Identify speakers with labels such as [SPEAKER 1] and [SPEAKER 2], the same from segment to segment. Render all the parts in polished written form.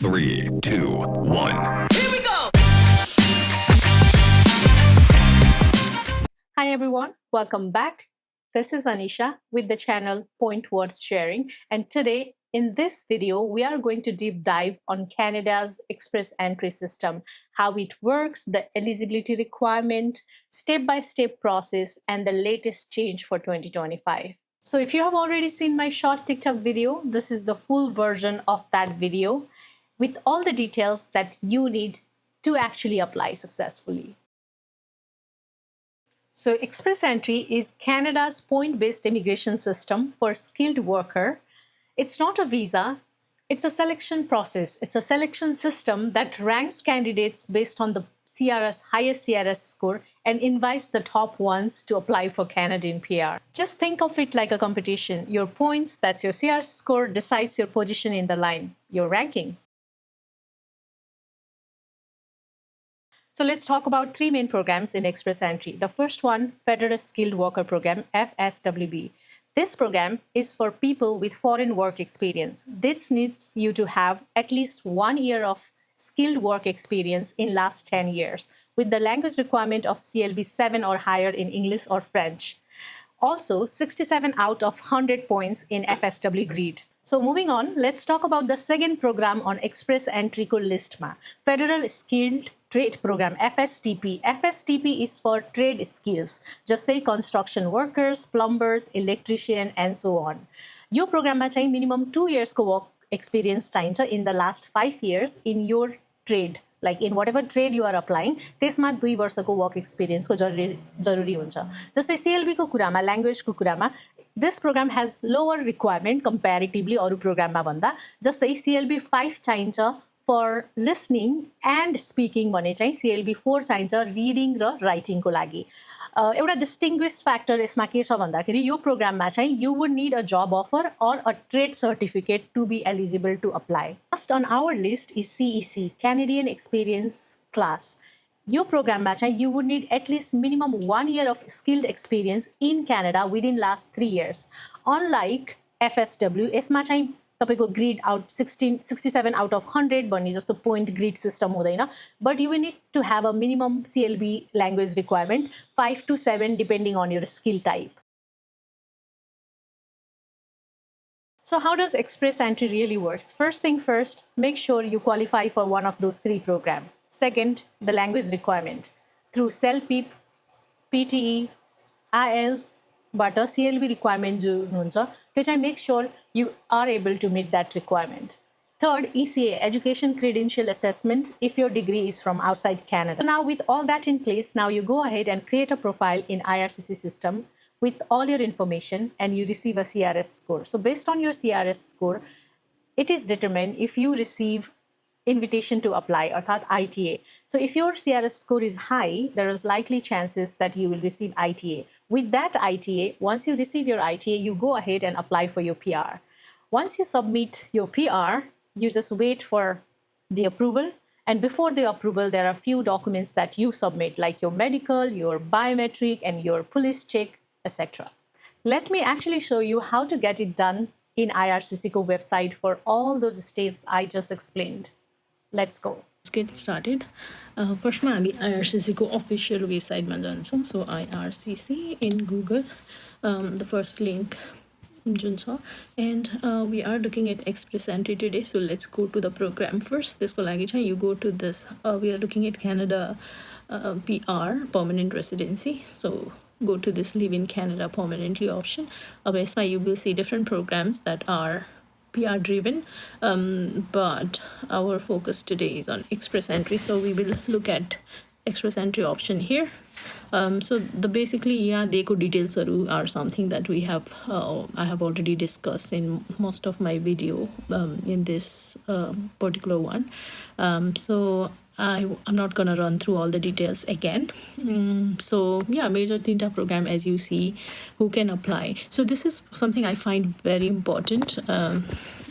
[SPEAKER 1] 3, 2, 1.
[SPEAKER 2] Here we go! Hi everyone, welcome back. This is Anisha with the channel Point Worth Sharing, and today in this video we are going to deep dive on Canada's express entry system, how it works, the eligibility requirement, step-by-step process, and the latest change for 2025. So if you have already seen my short TikTok video, this is the full version of that video with all the details that you need to actually apply successfully. So Express Entry is Canada's point-based immigration system for skilled worker. It's not a visa, it's a selection process. It's a selection system that ranks candidates based on the CRS, highest CRS score, and invites the top ones to apply for Canadian PR. Just think of it like a competition. Your points, that's your CRS score, decides your position in the line, your ranking. So let's talk about three main programs in Express Entry. The first one, Federal Skilled Worker Program, FSWP. This program is for people with foreign work experience. This needs you to have at least 1 year of skilled work experience in last 10 years with the language requirement of CLB 7 or higher in English or French. Also, 67 out of 100 points in FSW grade. So moving on, let's talk about the second program on Express Entry ko list ma. Federal Skilled Trade Program, FSTP. FSTP is for trade skills, just like construction workers, plumbers, electrician, and so on. Yo program ma chahi minimum 2 years ko work experience चाहिन्छ in the last 5 years in your trade. Like in whatever trade you are applying, त्यसमा 2 वर्षको work एक्सपिरियन्सको जरुरी हुन्छ. जस्तै CLB को कुरामा, ल्याङ्ग्वेजको कुरामा, this program has lower requirement comparatively अरू प्रोग्राममा भन्दा. जस्तै CLB 5 चाहिन्छ for listening and speaking भने चाहिँ CLB 4 चाहिन्छ reading र writing को लागि. एउटा डिस्टिङ्ग्विस्ड फ्याक्टर यसमा के छ भन्दाखेरि यो प्रोग्राममा चाहिँ you would need a job offer or a trade certificate to be eligible to apply. First on our list is CEC, Canadian Experience Class. यो प्रोग्राममा चाहिँ you would need at least minimum 1 year of skilled experience in Canada within last 3 years. Unlike FSW, यसमा चाहिँ तपाईको grid out 67 out of 100 भन्ने जस्तो point grid system हुँदैन, but you will need to have a minimum CLB language requirement 5 to 7 depending on your skill type. So how does Express Entry really works? First thing first, make sure you qualify for one of those three programs. Second, the language requirement. Through CELPIP, PTE, IELTS, but a CLB requirement जो हुन्छ त्यो चाहिँ make sure you are able to meet that requirement. Third, ECA, Education Credential Assessment, if your degree is from outside Canada. So now with all that in place, now you go ahead and create a profile in IRCC system with all your information and you receive a CRS score. So based on your CRS score, it is determined if you receive invitation to apply or ITA. So if your CRS score is high, there is likely chances that you will receive ITA. With that ITA, once you receive your ITA, you go ahead and apply for your PR. Once you submit your PR, you just wait for the approval. And before the approval, there are a few documents that you submit, like your medical, your biometric, and your police check, etc. Let me actually show you how to get it done in IRCCको website for all those steps I just explained. Let's go.
[SPEAKER 3] Let's get started. First, हामी IRCC को official website मा जान्छौँ. So IRCC in Google, the first link जुन छ, and we are looking at Express Entry today. So let's go to the program first. त्यसको लागि चाहिँ you go to this. We are looking at Canada PR, permanent residency. So go to this live in Canada permanently option. अब यसमा you will see different programs that are PR driven, but our focus today is on Express Entry, so we will look at Express Entry option here. So the basically they could details are something that we have I have already discussed in most of my video in this particular one. So I'm not gonna run through all the details again. So yeah, major tinta program, as you see, who can apply. So this is something I find very important.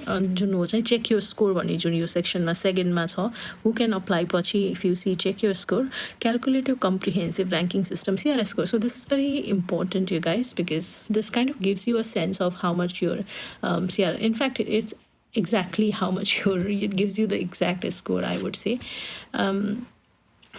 [SPEAKER 3] Check your score भन्ने जुन यो सेक्सनमा सेकेन्डमा छ, who can apply पछि if you see check your score, calculative comprehensive ranking system CRS score. So this is very important, you guys, because this kind of gives you a sense of how much your CR. In fact, it's exactly how much it gives you the exact score, I would say.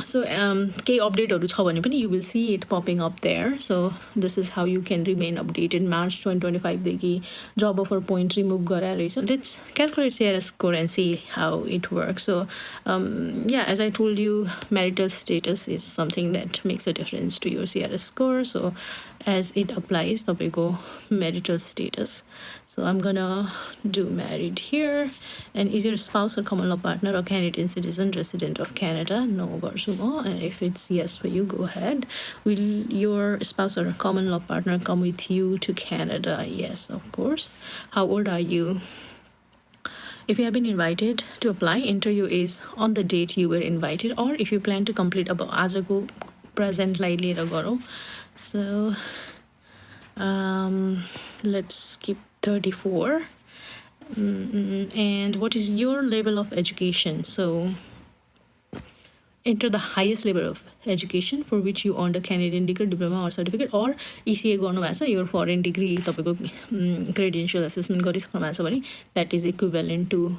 [SPEAKER 3] So केही अपडेटहरू छ भने पनि you will see it popping up there. So this is how you can remain updated. March 2025 देखि job offer point remove गराएर रहेछ. Let's calculate CRS score and see how it works. So yeah, as I told you, marital status is something that makes a difference to your CRS score. So as it applies तपाईँको marital status. So I'm gonna do married here. And is your spouse or common law partner or Canadian citizen resident of Canada? No, garchu ma. And if it's yes for you, go ahead. Will your spouse or common law partner come with you to Canada? Yes, of course. How old are you? If you have been invited to apply, interview is on the date you were invited, or if you plan to complete about आजको present-लाई लिएर गरौँ. So let's skip 34. And what is your level of education? So enter the highest level of education for which you earned a Canadian degree, diploma or certificate, or ECA गर्नुभएको छ, your foreign degree तपाईँको credential assessment गरिसक्नु भएको छ भने that is equivalent to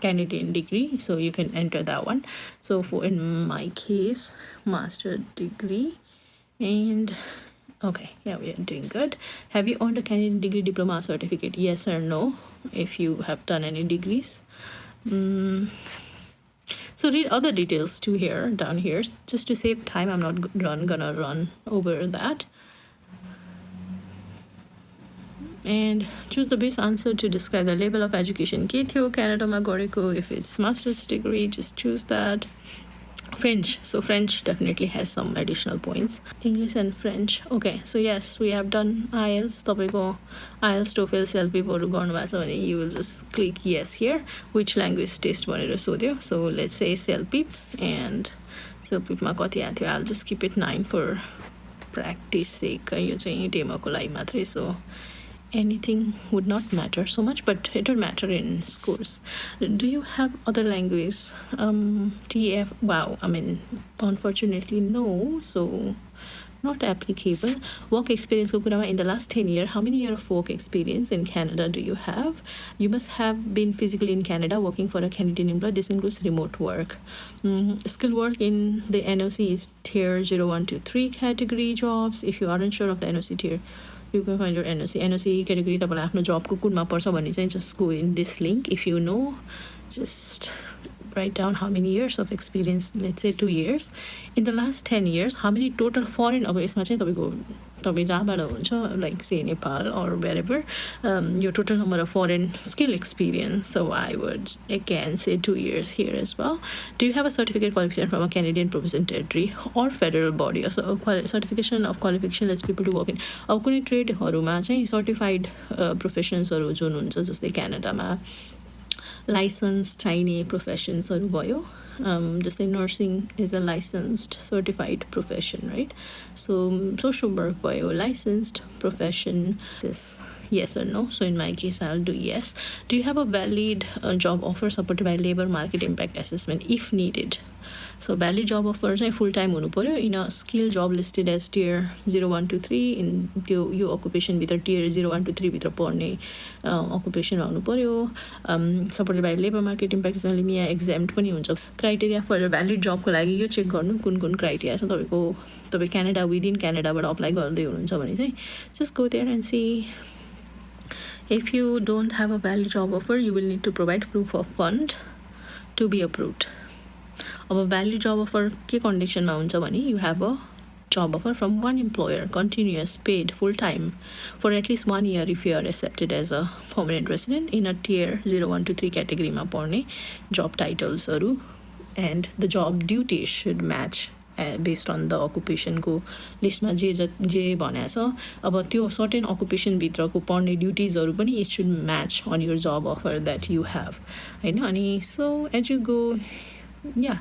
[SPEAKER 3] Canadian degree, so you can enter that one. So for in my case, master degree. And okay, yeah, we are doing good. Have you earned a Canadian degree, diploma, certificate? Yes or no, if you have done any degrees. So read other details too here, down here. Just to save time, I'm not gonna run over that. And choose the best answer to describe the level of education. के थियो Canada-मा गरेको? If it's master's degree, just choose that. French. So French definitely has some additional points. English and French. Okay, so yes, we have done IELTS. तपाईँको IELTS, TOEFL, self-pipहरू गर्नुभएको छ भने you will just click yes here. Which language test भनेर सोध्यो. So let's say self-pip, and self-pipमा कति आएको थियो? I'll just keep it 9 for practice sake. यो चाहिँ डेमोको लागि मात्रै. So anything would not matter so much, but it will matter in scores. Do you have other language? TF, wow, I mean, unfortunately no, so not applicable. Work experience in the last 10 years, how many years of work experience in Canada do you have? You must have been physically in Canada working for a Canadian employer. This includes remote work. Skill work in the NOC is tier 0, 1, 2, 3 category jobs. If you aren't sure of the NOC tier, you can find your NOC. NOC category तपाईँलाई आफ्नो जबको कुनमा पर्छ भने चाहिँ just go in this link. If you know, just write down how many years of experience. Let's say 2 years. In the last 10 years, how many total foreign, अब यसमा चाहिँ तपाईँको तपाईँ जहाँबाट हुन्छ, like say Nepal or wherever, your total number of foreign skill experience. So I would again say 2 years here as well. Do you have a certificate qualification from a Canadian provincial territory or federal body? So certification of qualification lets people to work in. अब कुनै ट्रेडहरूमा चाहिँ certified प्रोफेसन्सहरू जुन हुन्छ, जस्तै क्यानाडामा licence चाहिने प्रोफेसन्सहरू भयो. Jastly nursing is a licensed certified profession, right? So social work bio licensed profession. This yes or no? So in my case, I'll do yes. Do you have a valid job offer supported by labor market impact assessment if needed? So valid job offer चाहिँ full time हुनु पर्यो in a skill job listed as tier 0, 1, 2, 3 in yo occupation भित्र tier 0, 1, 2, 3 भित्र पर्ने occupation हुनु पर्यो. Supported by labor market impact assessment यहाँ exempt पनि हुन्छ. Criteria for valid job को लागि यो चेक गर्नु कुन कुन criteria छ तपाईको. तपाईँ क्यानाडा within क्यानाडाबाट अप्लाई गर्दै हुनुहुन्छ भने चाहिँ just go there and see. If you don't have a valid job offer, you will need to provide proof of fund to be approved. अब valid job offer के condition मा हुन्छ भने you have a job offer from one employer, continuous, paid, full time for at least 1 year if you are accepted as a permanent resident in a tier 0, 1, 2, 3 category मा पर्ने job titles हरू, and the job duties should match based on the occupation को list मा जे भनेको छ. अब त्यो certain occupation भित्रको पर्ने duties हरू पनि it should match on your job offer that you have, हैन? अनि so as you go, yeah,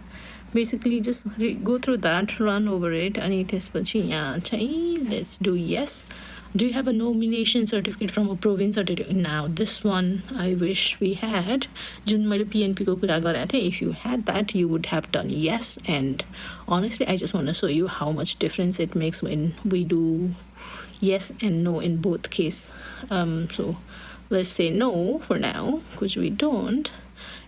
[SPEAKER 3] basically just go through that, run over it, अनि त्यसपछि यहाँ चाहिँ let's do yes. Do you have a nomination certificate from a province or territory? Now this one I wish we had. जुन मैले PNP को कुरा गरेको थिएँ, if you had that, you would have done yes. And honestly, I just want to show you how much difference it makes when we do yes and no in both case. So let's say no for now, because we don't.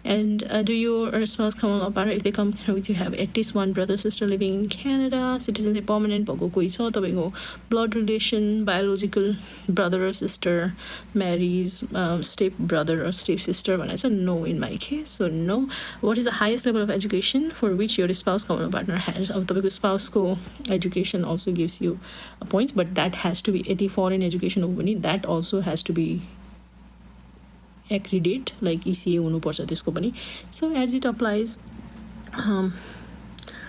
[SPEAKER 3] And do your spouse come along partner, if they come here with you, have at least one brother sister living in Canada, citizenship permanent भएको कोही छ तपाईको blood relation, biological brother or sister marries step brother or step sister भनेको छ no in my case, so no. What is the highest level of education for which your spouse come along partner has? अब तपाईको spouse को education also gives you points, but that has to be यदि foreign education हो भने that also has to be accredit like ECA हुनुपर्छ त्यसको पनि. So as it applies,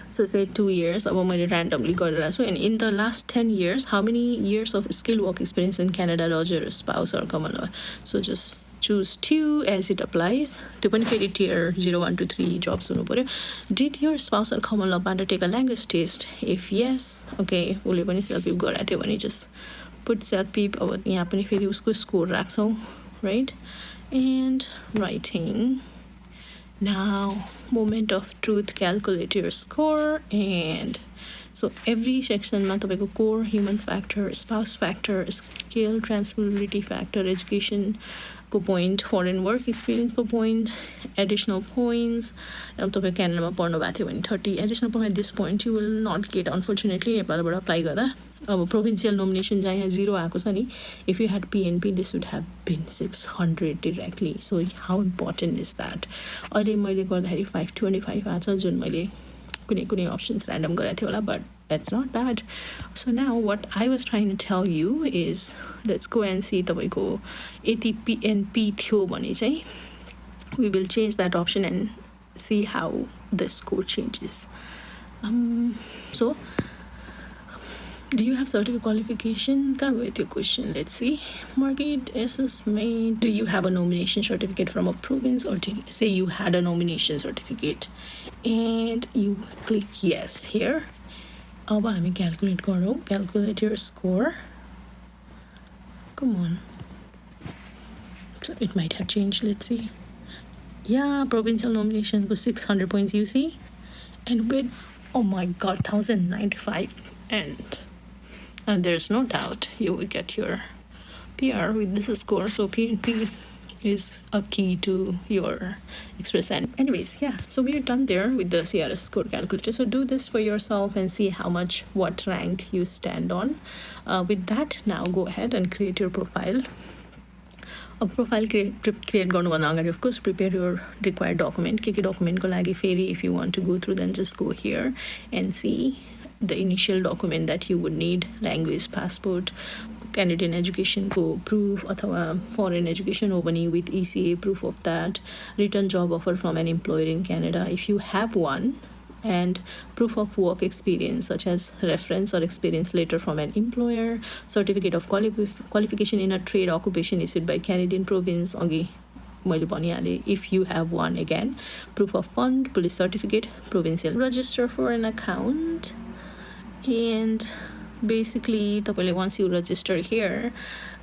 [SPEAKER 3] so say 2 years, अब मैले randomly गरेर छु, and in the last 10 years, how many years of skilled work experience in Canada does your spouse or common law? So just choose 2 as it applies. त्यो पनि फेरि tier 0, 1 to 3 jobs हुनु पर्यो. Did your spouse or common law partner take a language test? If yes, okay, उसले पनि self-peep गराएको थियो भने just put self-peep. अब यहाँ पनि फेरि उसको score राख्छौँ, right? And writing. Now moment of truth, calculate your score. And so every section ma tapaiko core, human factor, spouse factor, skill, transferability factor, education को point, foreign work experience को point, additional points. अब तपाईं क्यानाडामा पढ्नु भएको थियो भने 30 additional point. At this point you will not get, unfortunately, नेपालबाट apply गर्दा. अब provincial nomination जहाँ यहाँ 0 आएको छ नि, if you had PNP this would have been 600 directly. So how important is that? अहिले मैले गर्दाखेरि 525 आछ जुन मैले कुनै कुनै options random गराएको थियो होला, but that's not bad. So now what I was trying to tell you is, let's go and see तपाईको यति PNP थियो भने चाहिँ we will change that option and see how the score changes. So do you have certificate qualification? Come with your question. Let's see. Market assessment. Do you have a nomination certificate from a province, or did you say you had a nomination certificate? And you click yes here. अब हामी calculate गरौँ. Calculate your score. Come on. So it might have changed. Let's see. Yeah, provincial nomination was 600 points, you see? And with, oh my god, 1095. And there's no doubt you will get your PR with this score. So PNP is a key to your express. And anyways, yeah, so we're done there with the CRS score calculator. So do this for yourself and see how much, what rank you stand on. With that, now go ahead and create your profile. A profile create गर्नुभन्दा अगाडि, of course, prepare your required document. के document को लागि फेरि, if you want to go through, then just go here and see the initial document that you would need: language, passport, Canadian education को proof, अथवा foreign education हो भने with ECA proof of that, written job offer from an employer in Canada if you have one, and proof of work experience such as reference or experience letter from an employer, certificate of qualification in a trade occupation issued by Canadian province, if you have one, again, proof of fund, police certificate, provincial register for an account. And basically once you register here,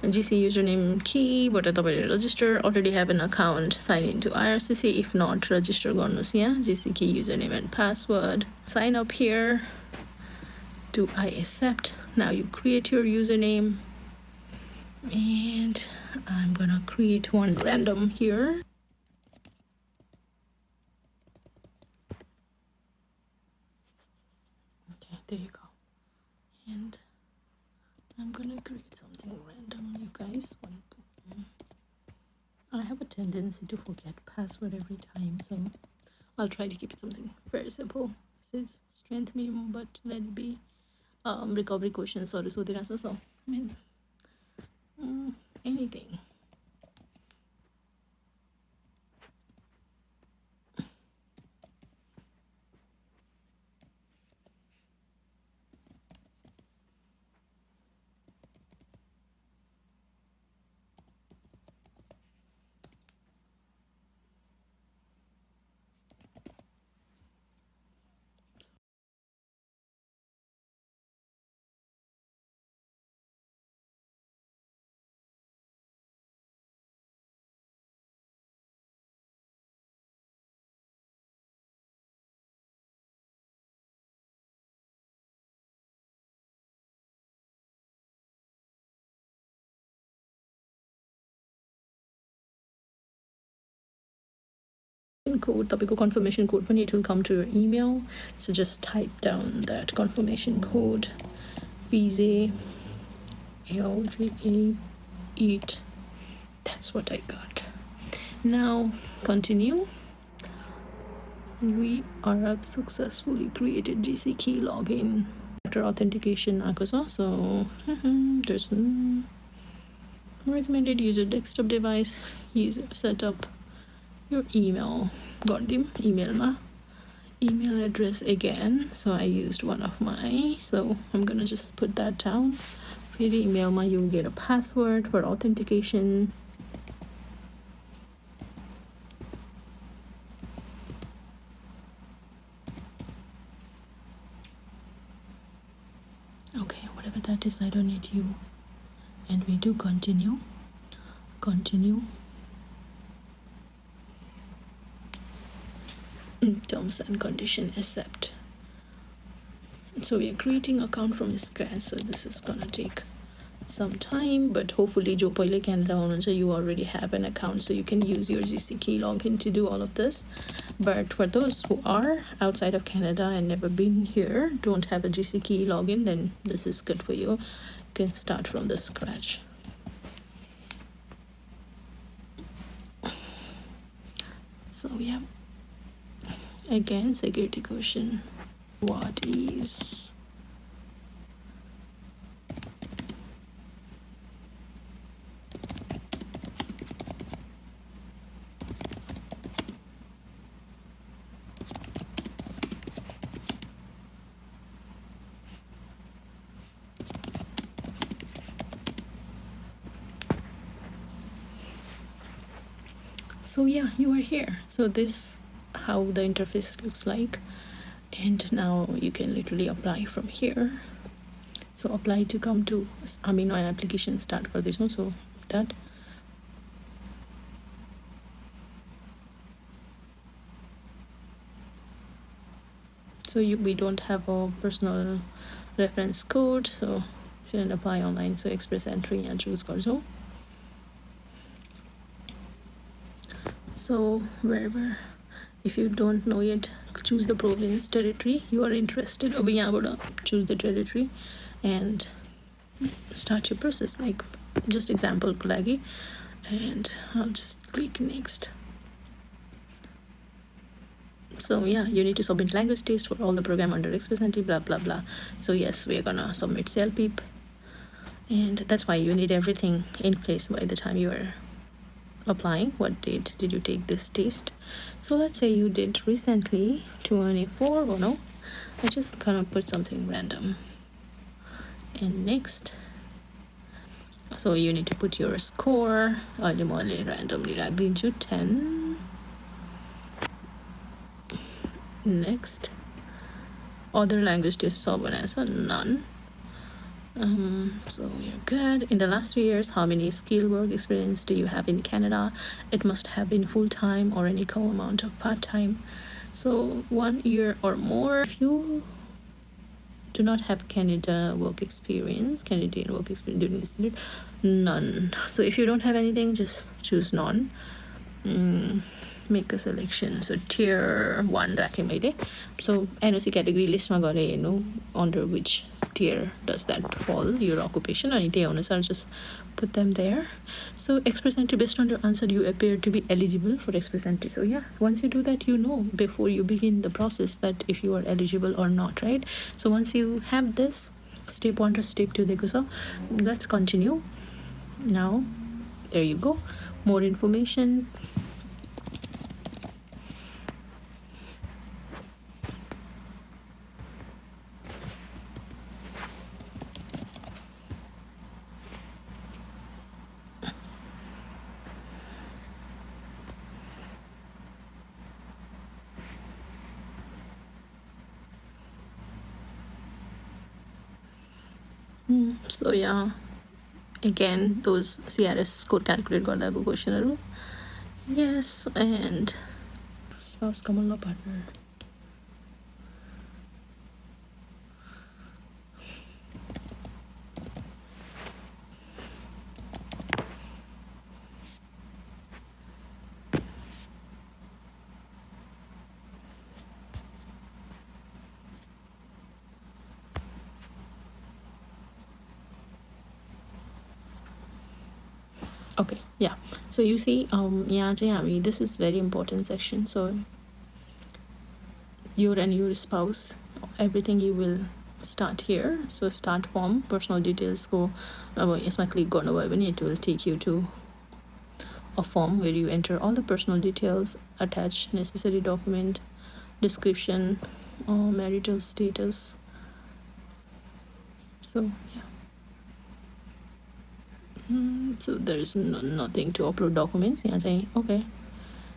[SPEAKER 3] GC username key, but register, already have an account, sign into IRCC. If not, register गर्नुस् यहाँ, GC key, username and password. Sign up here. Do I accept? Now you create your username, and I'm gonna create one random here. Okay, there you go. And I'm gonna create something random, you guys. I have a tendency to forget password every time, so I'll try to keep it something very simple. This is strength minimum, but let it be. Recovery questions, so I mean, anything. confirmation code. Topical confirmation code when it will come to your email. So just type down that confirmation code. Visa LGA 8. That's what I got. Now continue. We have successfully created GC key login. After authentication, so there's recommended user desktop device. User setup your email. Got the email address again. So I used one of my. So I'm gonna just put that down. For the email, you'll get a password for authentication. Okay, whatever that is, I don't need you. And we do continue. Terms and condition accept. So we are creating account from scratch, so this is gonna take some time, but hopefully jo paile Canada hununcha, you already have an account, so you can use your GC key login to do all of this. But for those who are outside of Canada and never been here, don't have a GC key login, then this is good for you. You can start from the scratch. So yeah, again, security question. What is so yeah, you are here. So this how the interface looks like, and now you can literally apply from here. So apply to come to an application start for this one. So that we don't have a personal reference code, so shouldn't apply online. So express entry and choose Corso. So wherever, if you don't know yet, choose the province territory you are interested. Choose the territory and start your process. Like just example lagi, and I'll just click next. So yeah, you need to submit language test for all the program under express entry, blah blah blah. So yes, we're gonna submit CLPIP, and that's why you need everything in place by the time you are applying. What date did you take this test? So let's say you did recently 24. Oh no, I just gonna put something random. And next, so you need to put your score. Randomly राखिदिन्छु 10. Next, other language tests none. So you're good. In the last 3 years, how many skill work experience do you have in Canada? It must have been full-time or an equal amount of part-time. So 1 year or more. If you do not have Canadian work experience during this period, none. So if you don't have anything, just choose none. Make a selection. So tier 1 राखेँ मैले. So NOC category list मा गरे हेर्नु under which tier does that fall, your occupation, and त्यही अनुसार just put them there. So express entry, based on your answer, you appear to be eligible for express entry. So yeah, once you do that, you know before you begin the process that if you are eligible or not, right? So once you have this, step 1 to step 2 देखो छ. Let's continue. Now, there you go. More information. So yeah, again, those CRS code calculate गर्दाको क्वेशनहरु. Yes, and spouse common law partner. Okay, yeah. So you see, this is very important section. So your and your spouse, everything you will start here. So start form, personal details go. यसमा click गर्नुभयो भने it will take you to a form where you enter all the personal details, attach necessary document, description, marital status. So yeah. So there is nothing to upload documents. Yeah, saying okay.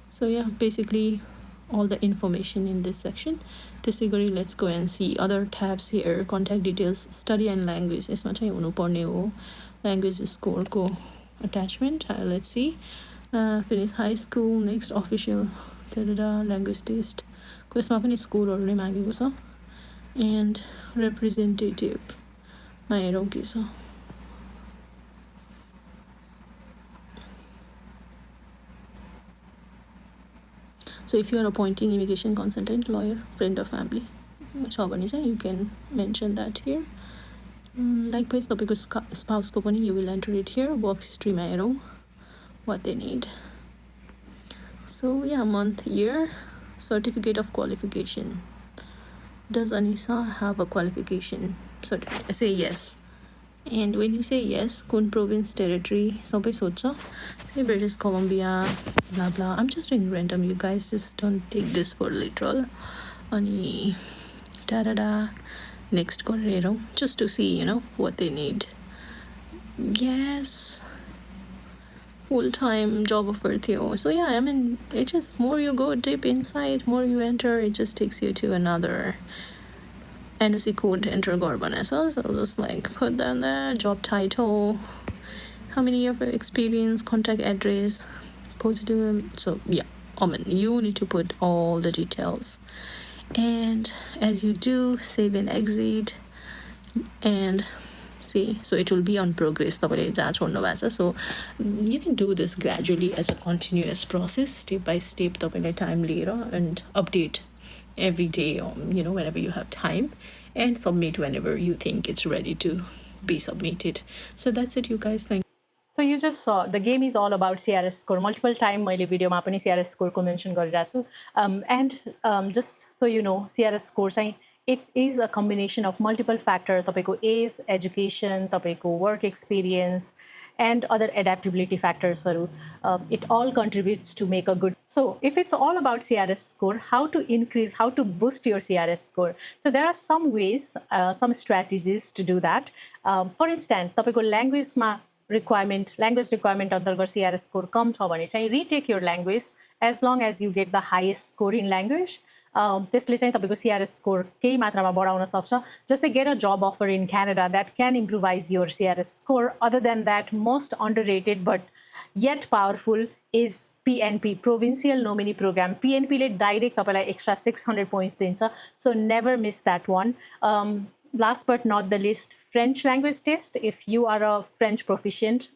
[SPEAKER 3] So yeah, basically all the information in this section. त्यसैगरी let's go and see other tabs here. Contact details, study and language. यसमा चाहिँ हुनुपर्ने हो language score को attachment. Let's see. Finish high school, next official language test. को यसमा पनि स्कोरहरु नै मागेको छ. And representative मा हेरौँ के छ. So if you are appointing immigration consultant, lawyer, friend or family, you can mention that here. Likewise, because spouse company, you will enter it here. Work history arrow, what they need. So yeah, month, year, certificate of qualification. Does Anissa have a qualification certificate? Say yes. And when you say yes, kun province, territory, say British Columbia, blah blah. I'm just doing random. You guys just don't take this for literal. Ani da da da. Next correro, just to see, what they need. Yes. Full-time job offer theo. So yeah, I mean, it just more you go deep inside, more you enter, it just takes you to another NOC code enter Gorbanessa. So just like put down there, job title, how many years of experience, contact address, positive. So yeah, you need to put all the details. And as you do, save and exit. And see, so it will be on progress. So you can do this gradually as a continuous process, step by step, time later, and update every day, whenever you have time, and submit whenever you think it's ready to be submitted. So that's it, you guys. Thank you.
[SPEAKER 2] So you just saw the game is all about CRS score. Multiple time मैले भिडियोमा पनि CRS score को mention गरिरहेको छु. And just so you know, CRS score चाहिँ it is a combination of multiple factors. तपाईँको age, education, तपाईँको work experience, and other adaptability factors. It all contributes to make a good. So if it's all about CRS score, how to increase, how to boost your CRS score? So there are some ways, some strategies to do that. For instance, तपाईँको language requirement अन्तर्गत CRS score कम छ भने चाहिँ retake your language as long as you get the highest score in language. त्यसले चाहिँ तपाईको CRS score केही मात्रामा बढाउन सक्छ. जस्तै get a job offer in Canada that can improvise your CRS score. Other than that, most underrated but yet powerful is PNP, Provincial Nominee Program. PNP ले direct तपाईलाई extra 600 points दिन्छ. So never miss that one. Last but not the least, French language test. If you are a French proficient,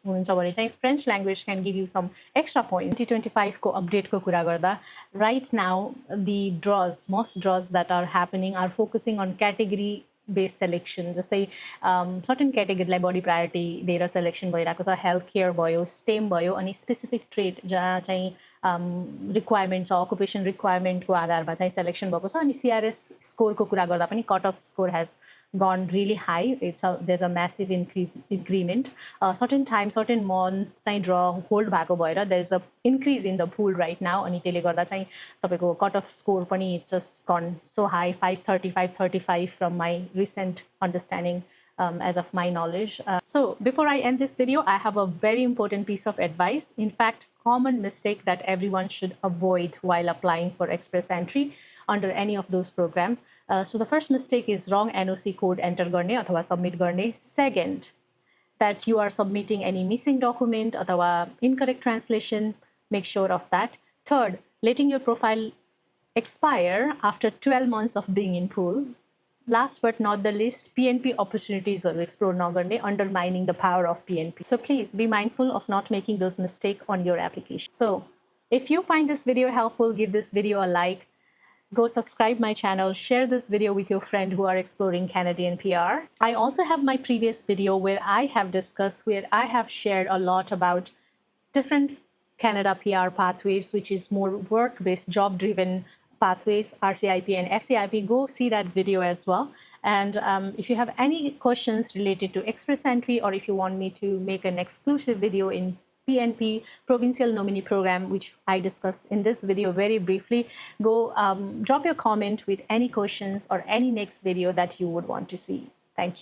[SPEAKER 2] French language can give you some extra points. 2025 ko update ko kura garda. Right now, the most draws that are happening are focusing on category based selection. Jastै certain category like body priority दिएर selection भइरहेको छ. Healthcare भयो, STEM भयो, अनि specific trade जहाँ चाहिँ requirement छ, occupation requirement को आधारमा चाहिँ selection भएको छ. अनि CRS score को कुरा गर्दा पनि cut off score has gone really high. There's a massive increment. Certain time, certain month चाहिँ draw hold भएको भएर there's a increase in the pool right now. अनि त्यसले गर्दा चाहिँ तपाईको cut off score पनि it's just gone so high, 530, 535 from my recent understanding. As of my knowledge. So before I end this video, I have a very important piece of advice. In fact, common mistake that everyone should avoid while applying for express entry under any of those programs. So the first mistake is wrong NOC code enter गर्ने अथवा submit गर्ने. Second, that you are submitting any missing document अथवा incorrect translation, make sure of that. Third, letting your profile expire after 12 months of being in pool. Last but not the least, PNP opportunities are explore nagarne, undermining the power of PNP. So please be mindful of not making those mistakes on your application. So if you find this video helpful, give this video a like. Go subscribe my channel, share this video with your friend who are exploring Canadian PR. I also have my previous video where I have shared a lot about different Canada PR pathways, which is more work-based, job-driven pathways, RCIP and FCIP. Go see that video as well. And if you have any questions related to express entry, or if you want me to make an exclusive video in PNP, Provincial Nominee Program, which I discussed in this video very briefly, go drop your comment with any questions or any next video that you would want to see. Thank you.